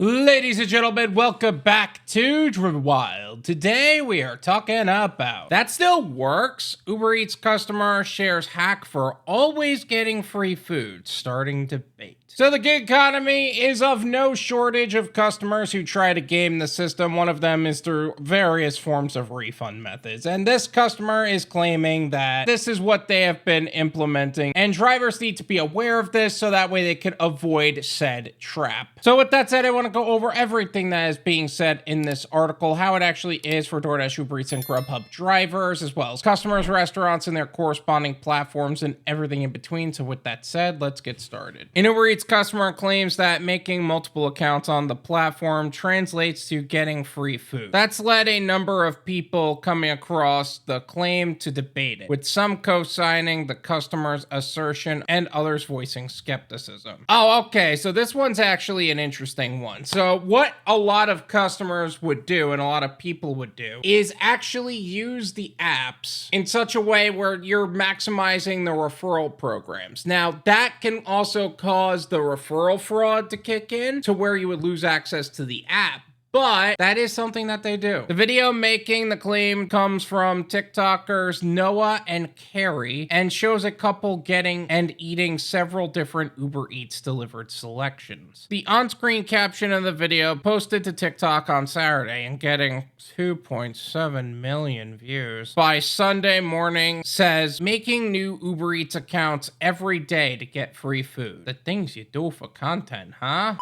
Ladies and gentlemen, welcome back to Driven Wyld. Today we are talking about that still works. UberEats customer shares hack for always getting free food, starting debate. So the gig economy is of no shortage of customers who try to game the system. One of them is through various forms of refund methods. And this customer is claiming that this is what they have been implementing. And drivers need to be aware of this so that way they can avoid said trap. So with that said, I want to go over everything that is being said in this article, how it actually is for Doordash, UberEats, and Grubhub drivers, as well as customers, restaurants, and their corresponding platforms, and everything in between. So with that said, let's get started. In UberEats, customer claims that making multiple accounts on the platform translates to getting free food. That's led a number of people coming across the claim to debate it, with some co-signing the customer's assertion and others voicing skepticism. Oh, okay, so this one's actually an interesting one. So what a lot of customers would do and a lot of people would do is actually use the apps in such a way where you're maximizing the referral programs. Now, that can also cause the referral fraud to kick in to where you would lose access to the app. But that is something that they do. The video making the claim comes from TikTokers Noah and Carrie and shows a couple getting and eating several different Uber Eats delivered selections. The on-screen caption of the video posted to TikTok on Saturday and getting 2.7 million views by Sunday morning says, making new Uber Eats accounts every day to get free food. The things you do for content, huh?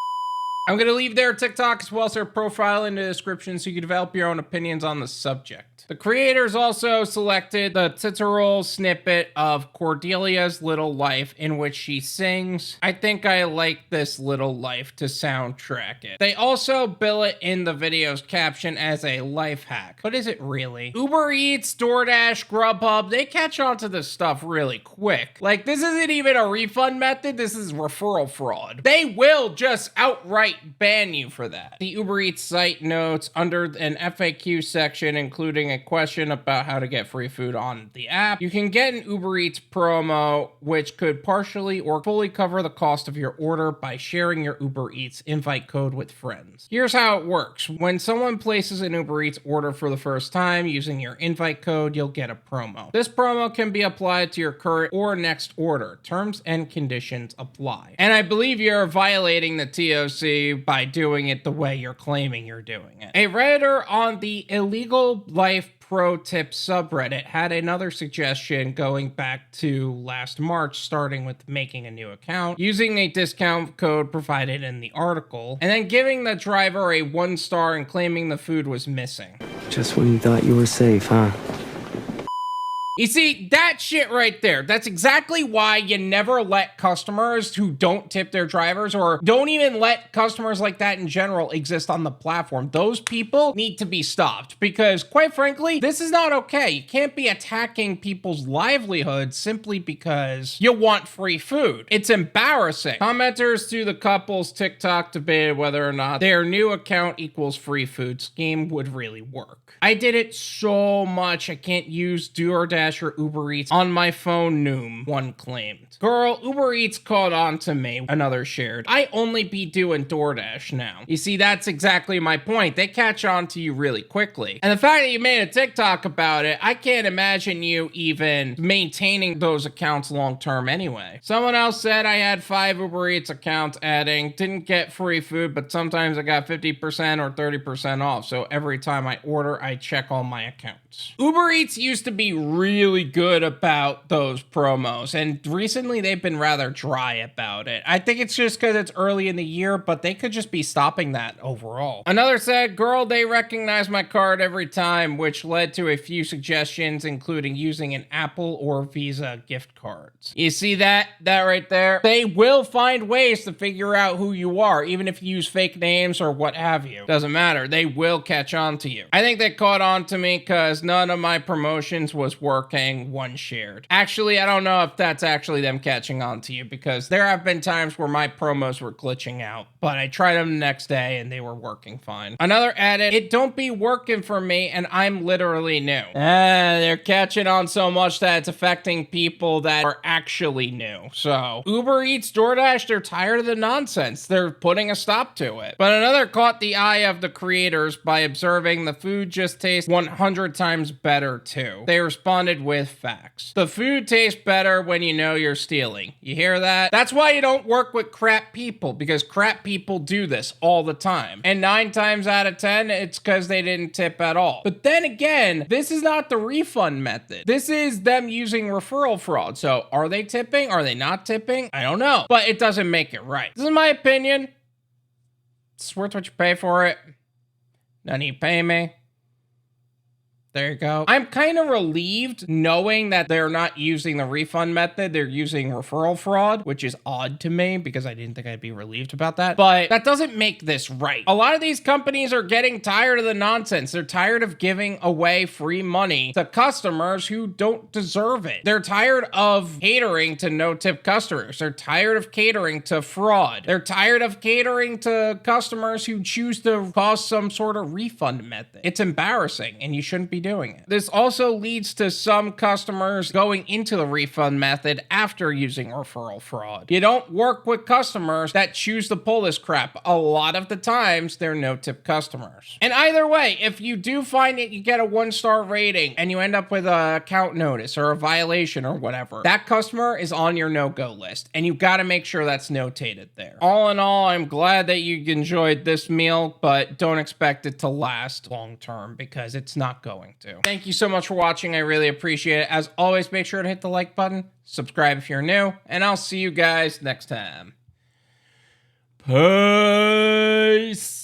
I'm going to leave their TikTok as well as their profile in the description so you can develop your own opinions on the subject. The creators also selected the titular snippet of Cordelia's Little Life in which she sings, "I think I like this little life," to soundtrack it. They also bill it in the video's caption as a life hack. But is it really? Uber Eats, Doordash, Grubhub, they catch on to this stuff really quick. Like, this isn't even a refund method, this is referral fraud. They will just outright ban you for that. The Uber Eats site notes under an FAQ section, including a question about how to get free food on the app, you can get an Uber Eats promo, which could partially or fully cover the cost of your order by sharing your Uber Eats invite code with friends. Here's how it works. When someone places an Uber Eats order for the first time using your invite code, you'll get a promo. This promo can be applied to your current or next order. Terms and conditions apply. And I believe you're violating the TOC by doing it the way you're claiming you're doing it. A Redditor on the Illegal Life Pro Tip subreddit had another suggestion going back to last March, starting with making a new account, using a discount code provided in the article, and then giving the driver a 1-star and claiming the food was missing. Just when you thought you were safe, huh? You see, that shit right there, that's exactly why you never let customers who don't tip their drivers, or don't even let customers like that in general, exist on the platform. Those people need to be stopped because, quite frankly, this is not okay. You can't be attacking people's livelihoods simply because you want free food. It's embarrassing. Commenters to the couple's TikTok debated whether or not their new account equals free food scheme would really work. I did it so much I can't use Doordash or Uber Eats on my phone, Noom, one claimed. Girl, Uber Eats caught on to me, another shared. I only be doing Doordash now. You see, that's exactly my point. They catch on to you really quickly. And the fact that you made a TikTok about it, I can't imagine you even maintaining those accounts long term anyway. Someone else said I had 5 Uber Eats accounts, adding, didn't get free food, but sometimes I got 50% or 30% off. So every time I order, I check all my accounts. Uber Eats used to be really good about those promos, and recently they've been rather dry about it. I think it's just because it's early in the year, but they could just be stopping that overall. Another said, girl, they recognize my card every time, which led to a few suggestions, including using an Apple or Visa gift cards. You see that right there? They will find ways to figure out who you are, even if you use fake names or what have you. Doesn't matter. They will catch on to you. I think they caught on to me because none of my promotions was working working, 1 shared. Actually, I don't know if that's actually them catching on to you, because there have been times where my promos were glitching out, but I tried them the next day and they were working fine. Another edit, it don't be working for me and I'm literally new. They're catching on so much that it's affecting people that are actually new. So Uber Eats, DoorDash, they're tired of the nonsense. They're putting a stop to it. But another caught the eye of the creators by observing the food just tastes 100 times better too. They responded with facts. The food tastes better when you know you're stealing. You hear that? That's why you don't work with crap people, because crap people do this all the time. And 9 times out of 10, it's because they didn't tip at all. But then again, this is not the refund method. This is them using referral fraud. So are they tipping? Are they not tipping? I don't know. But it doesn't make it right. This is my opinion. It's worth what you pay for it. None of you pay me. There you go. I'm kind of relieved knowing that they're not using the refund method. They're using referral fraud, which is odd to me because I didn't think I'd be relieved about that. But that doesn't make this right. A lot of these companies are getting tired of the nonsense. They're tired of giving away free money to customers who don't deserve it. They're tired of catering to no-tip customers. They're tired of catering to fraud. They're tired of catering to customers who choose to cause some sort of refund method. It's embarrassing and you shouldn't be doing it. This also leads to some customers going into the refund method after using referral fraud. You don't work with customers that choose to pull this crap. A lot of the times, they're no-tip customers. And either way, if you do find it, you get a 1-star rating and you end up with a account notice or a violation or whatever, that customer is on your no-go list and you've got to make sure that's notated there. All in all, I'm glad that you enjoyed this meal, but don't expect it to last long term because it's not going to. Thank you so much for watching. I really appreciate it. As always, make sure to hit the like button, subscribe if you're new, and I'll see you guys next time. Peace.